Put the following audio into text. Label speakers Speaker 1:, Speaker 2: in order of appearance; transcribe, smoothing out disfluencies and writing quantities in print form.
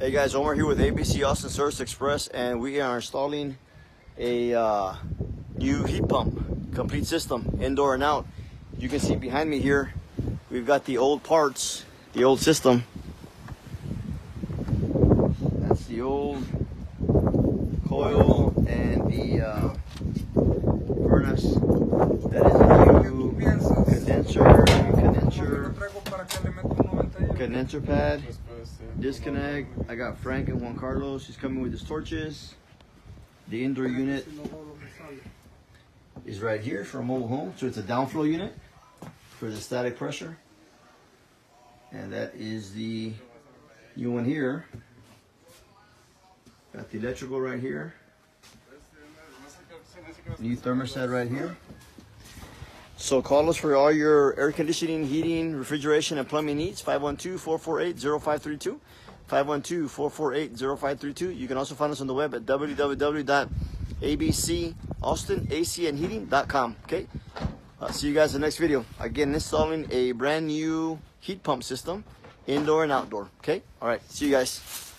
Speaker 1: Hey guys, Omar here with ABC Austin Service Express, and we are installing a new heat pump, complete system, indoor and out. You can see behind me here, we've got the old parts, the old system. That's the old coil and the furnace. That is a new condenser pad. Disconnect. I got Frank and Juan Carlos. He's coming with his torches. The indoor unit is right here for a mobile home. So it's a downflow unit for the static pressure. And that is the new one here. Got the electrical right here. New thermostat right here. So call us for all your air conditioning, heating, refrigeration, and plumbing needs. 512-448-0532. 512-448-0532. You can also find us on the web at www.abcaustinacandheating.com. Okay? See you guys in the next video. Again, installing a brand new heat pump system, indoor and outdoor. Okay? All right. See you guys.